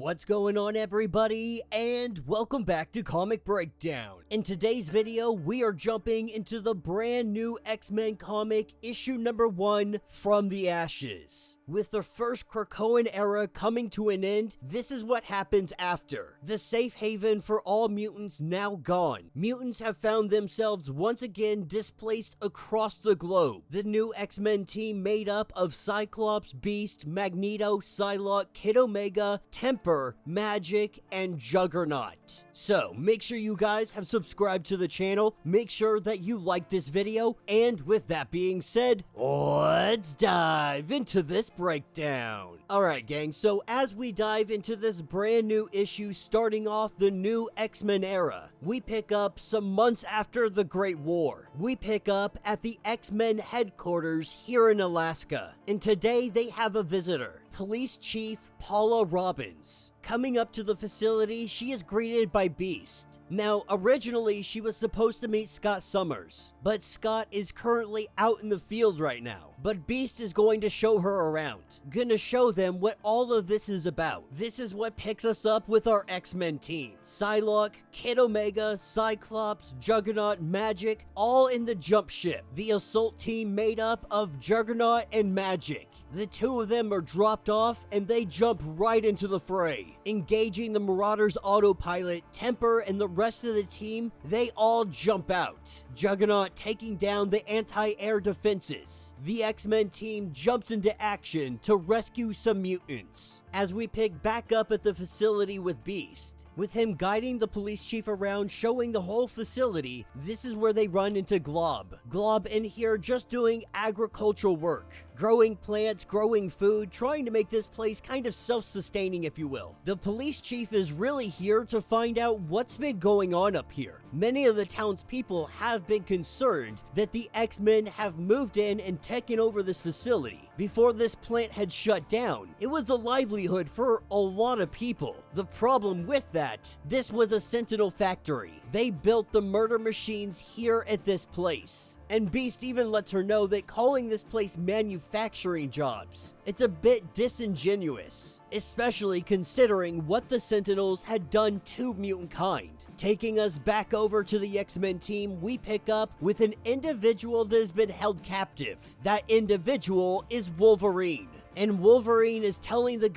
What's going on, everybody, and welcome back to Comic Breakdown. In today's video, we are jumping into the brand new X-Men comic, issue number 1, From the Ashes. With the first Krakoan era coming to an end, this is what happens after. The safe haven for all mutants now gone. Mutants have found themselves once again displaced across the globe. The new X-Men team made up of Cyclops, Beast, Magneto, Psylocke, Kid Omega, Temper, Magic, and Juggernaut. So, make sure you guys have subscribed to the channel, make sure that you like this video, and with that being said, let's dive into this breakdown. Alright gang, so as we dive into this brand new issue starting off the new X-Men era, we pick up some months after the Great War. We pick up at the X-Men headquarters here in Alaska, and today they have a visitor, Police Chief Paula Robbins. Coming up to the facility, she is greeted by Beast. Now, originally, she was supposed to meet Scott Summers, but Scott is currently out in the field right now. But Beast is going to show her around, gonna show them what all of this is about. This is what picks us up with our X-Men team. Psylocke, Kid Omega, Cyclops, Juggernaut, Magic, all in the jump ship. The assault team made up of Juggernaut and Magic. The two of them are dropped off and they jump right into the fray. Engaging the Marauders autopilot, Temper, and the rest of the team, they all jump out. Juggernaut taking down the anti-air defenses. The X-Men team jumps into action to rescue some mutants. As we pick back up at the facility with Beast, with him guiding the police chief around, showing the whole facility, this is where they run into Glob. Glob in here just doing agricultural work. Growing plants, growing food, trying to make this place kind of self-sustaining, if you will. The police chief is really here to find out what's been going on up here. Many of the townspeople have been concerned that the X-Men have moved in and taken over this facility. Before this plant had shut down, it was the livelihood for a lot of people. The problem with that, this was a Sentinel factory. They built the murder machines here at this place. And Beast even lets her know that calling this place manufacturing jobs, it's a bit disingenuous, especially considering what the Sentinels had done to mutant kind. Taking us back over to the X-Men team, we pick up with an individual that has been held captive. That individual is Wolverine. And Wolverine is telling the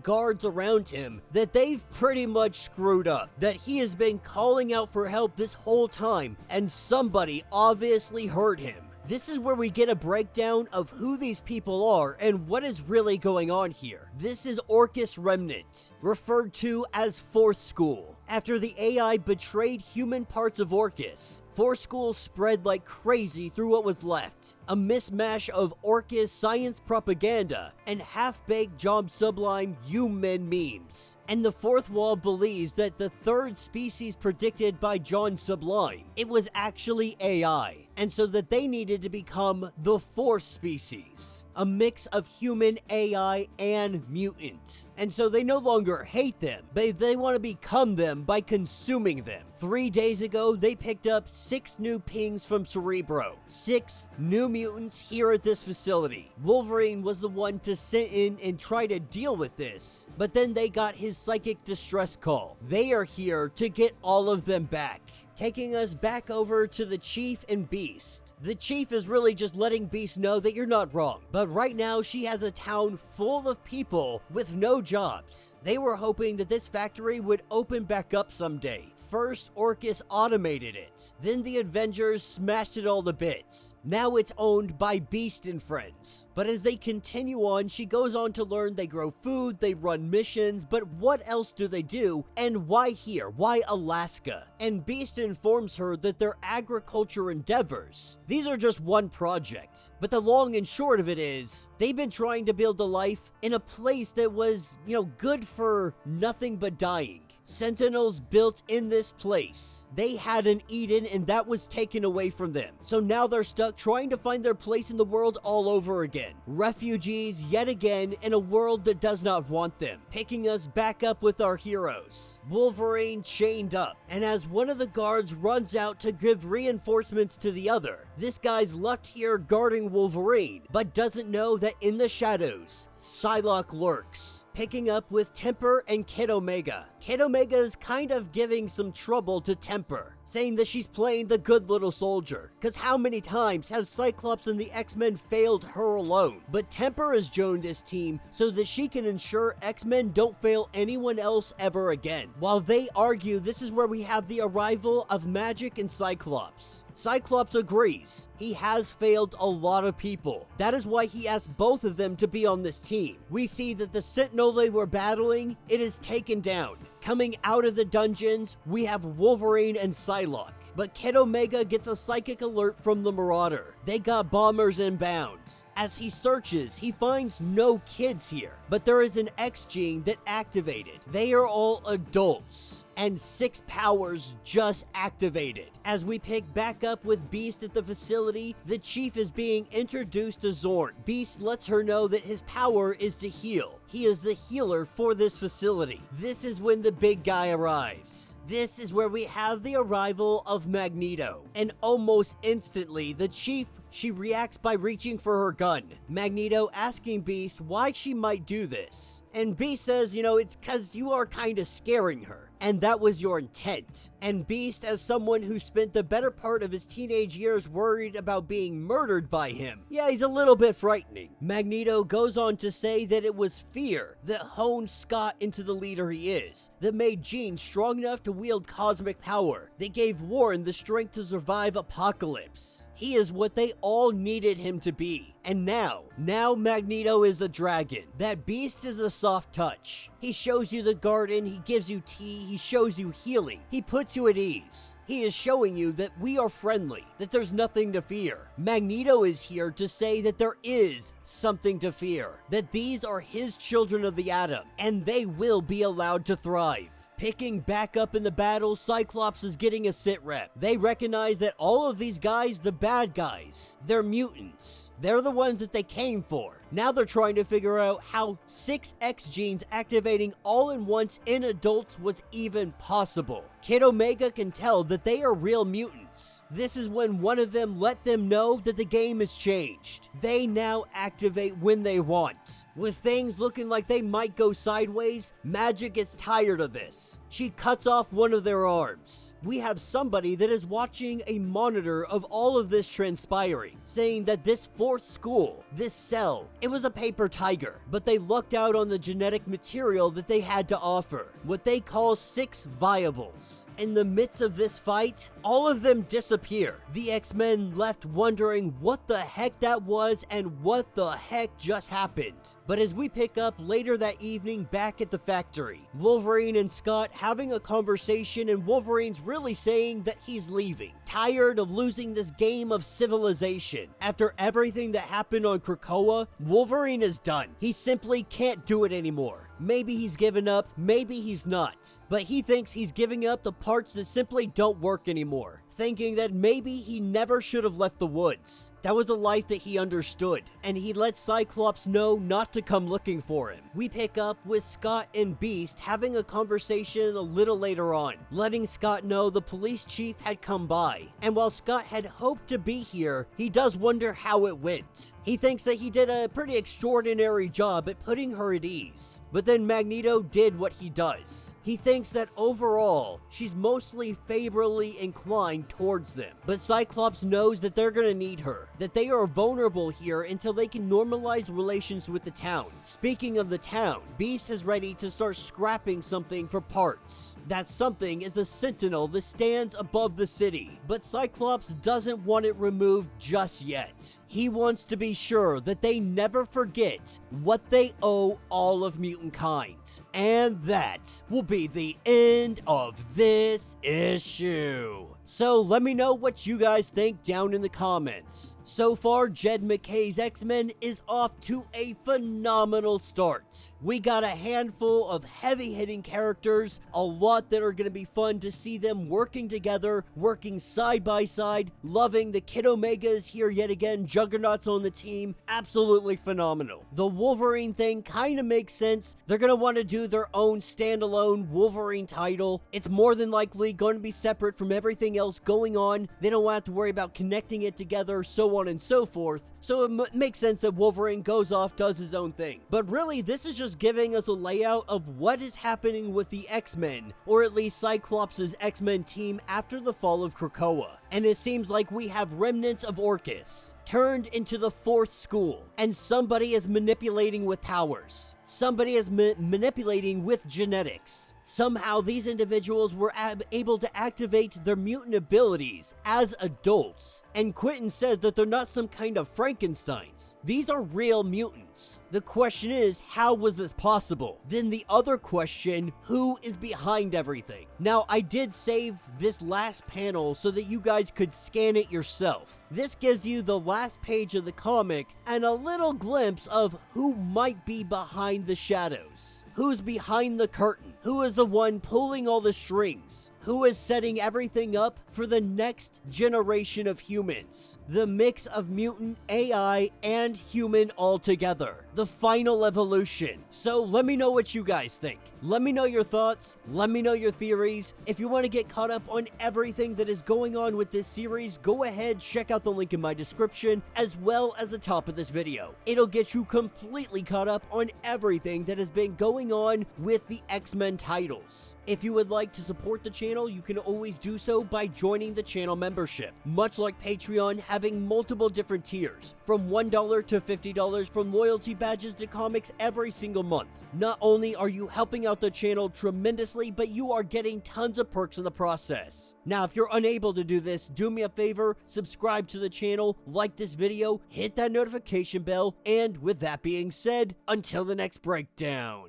guards around him, that they've pretty much screwed up. That he has been calling out for help this whole time, and somebody obviously heard him. This is where we get a breakdown of who these people are and what is really going on here. This is Orchis Remnant, referred to as Fourth School. After the AI betrayed human parts of Orchis, Fourth School spread like crazy through what was left. A mismatch of Orchis science propaganda and half-baked Job Sublime you-men memes. And the Fourth Wall believes that the third species predicted by John Sublime, it was actually AI, and so that they needed to become the fourth species. A mix of human, AI, and mutant. And so they no longer hate them, but they want to become them by consuming them. 3 days ago, they picked up 6 new pings from Cerebro. 6 new mutants here at this facility. Wolverine was the one to sit in and try to deal with this, but then they got his psychic distress call. They are here to get all of them back. Taking us back over to the Chief and Beast. The Chief is really just letting Beast know that you're not wrong, but right now she has a town full of people with no jobs. They were hoping that this factory would open back up someday. First, Orchis automated it. Then the Avengers smashed it all to bits. Now it's owned by Beast and friends. But as they continue on, she goes on to learn they grow food, they run missions, but what else do they do? And why here? Why Alaska? And Beast informs her that their agriculture endeavors, these are just one project. But the long and short of it is, they've been trying to build a life in a place that was, good for nothing but dying. Sentinels built in this place. They had an Eden and that was taken away from them. So now they're stuck trying to find their place in the world all over again. Refugees yet again in a world that does not want them. Picking us back up with our heroes. Wolverine chained up, and as one of the guards runs out to give reinforcements to the other, this guy's left here guarding Wolverine, but doesn't know that in the shadows, Psylocke lurks. picking up with Temper and Kid Omega. Kid Omega is kind of giving some trouble to Temper, saying that she's playing the good little soldier, cause how many times have Cyclops and the X-Men failed her alone? But Temper has joined this team so that she can ensure X-Men don't fail anyone else ever again. While they argue, this is where we have the arrival of Magic and Cyclops. Cyclops agrees. He has failed a lot of people. That is why he asked both of them to be on this team. We see that the Sentinel they were battling, it is taken down. Coming out of the dungeons, we have Wolverine and Psylocke. But Kid Omega gets a psychic alert from the Marauder. They got bombers inbounds. As he searches, he finds no kids here, but there is an X gene that activated. They are all adults, and 6 powers just activated. As we pick back up with Beast at the facility, the Chief is being introduced to Zorn. Beast lets her know that his power is to heal. He is the healer for this facility. This is when the big guy arrives. This is where we have the arrival of Magneto. And almost instantly, the Chief, she reacts by reaching for her gun. Magneto asking Beast why she might do this. And Beast says, it's cause you are kinda scaring her. And that was your intent. And Beast, as someone who spent the better part of his teenage years worried about being murdered by him, yeah, he's a little bit frightening. Magneto goes on to say that it was fear that honed Scott into the leader he is, that made Jean strong enough to wield cosmic power, that gave Warren the strength to survive Apocalypse. He is what they all needed him to be. And now Magneto is the dragon. That Beast is a soft touch. He shows you the garden, he gives you tea, he shows you healing, he puts you at ease. He is showing you that we are friendly, that there's nothing to fear. Magneto is here to say that there is something to fear, that these are his children of the atom, and they will be allowed to thrive. Picking back up in the battle, Cyclops is getting a sit rep. They recognize that all of these guys, the bad guys, they're mutants. They're the ones that they came for. Now they're trying to figure out how 6 X genes activating all at once in adults was even possible. Kid Omega can tell that they are real mutants. This is when one of them let them know that the game has changed. They now activate when they want. With things looking like they might go sideways, Magic gets tired of this. She cuts off one of their arms. We have somebody that is watching a monitor of all of this transpiring, saying that this 4th school, this cell, it was a paper tiger, but they lucked out on the genetic material that they had to offer, what they call 6 viables. In the midst of this fight, all of them disappear. The X-Men left wondering what the heck that was and what the heck just happened. But as we pick up later that evening back at the factory, Wolverine and Scott having a conversation, and Wolverine's really saying that he's leaving. Tired of losing this game of civilization. After everything that happened on Krakoa, Wolverine is done. He simply can't do it anymore. Maybe he's given up, maybe he's not. But he thinks he's giving up the parts that simply don't work anymore, thinking that maybe he never should have left the woods. That was a life that he understood, and he let Cyclops know not to come looking for him. We pick up with Scott and Beast having a conversation a little later on, letting Scott know the police chief had come by. And while Scott had hoped to be here, he does wonder how it went. He thinks that he did a pretty extraordinary job at putting her at ease. But then Magneto did what he does. He thinks that overall, she's mostly favorably inclined towards them. But Cyclops knows that they're gonna need her, that they are vulnerable here until they can normalize relations with the town. Speaking of the town, Beast is ready to start scrapping something for parts. That something is the Sentinel that stands above the city, but Cyclops doesn't want it removed just yet. He wants to be sure that they never forget what they owe all of mutant kind. And that will be the end of this issue. So let me know what you guys think down in the comments. So far, Jed MacKay's X-Men is off to a phenomenal start. We got a handful of heavy-hitting characters, a lot that are going to be fun to see them working together, working side by side, loving the Kid Omegas here yet again, Juggernaut's on the team, absolutely phenomenal. The Wolverine thing kind of makes sense. They're going to want to do their own standalone Wolverine title. It's more than likely going to be separate from everything else going on. They don't have to worry about connecting it together, so on and so forth. So it makes sense that Wolverine goes off, does his own thing. But really, this is just giving us a layout of what is happening with the X-Men, or at least Cyclops' X-Men team after the fall of Krakoa. And it seems like we have remnants of Orcus turned into the fourth school, and somebody is manipulating with powers. Somebody is manipulating with genetics. Somehow these individuals were able to activate their mutant abilities as adults. And Quentin says that they're not some kind of Frankensteins. These are real mutants. The question is, how was this possible? Then the other question, who is behind everything? Now, I did save this last panel so that you guys could scan it yourself. This gives you the last page of the comic and a little glimpse of who might be behind the shadows. Who's behind the curtain? Who is the one pulling all the strings? Who is setting everything up for the next generation of humans? The mix of mutant, AI, and human all together. The final evolution. So let me know what you guys think. Let me know your thoughts. Let me know your theories. If you want to get caught up on everything that is going on with this series, go ahead, check out the link in my description, as well as the top of this video. It'll get you completely caught up on everything that has been going on with the X-Men titles. If you would like to support the channel, you can always do so by joining the channel membership. Much like Patreon, having multiple different tiers, from $1 to $50, from loyalty badges to comics every single month. Not only are you helping out the channel tremendously, but you are getting tons of perks in the process. Now, if you're unable to do this, do me a favor, subscribe to the channel, like this video, hit that notification bell, and with that being said, until the next breakdown.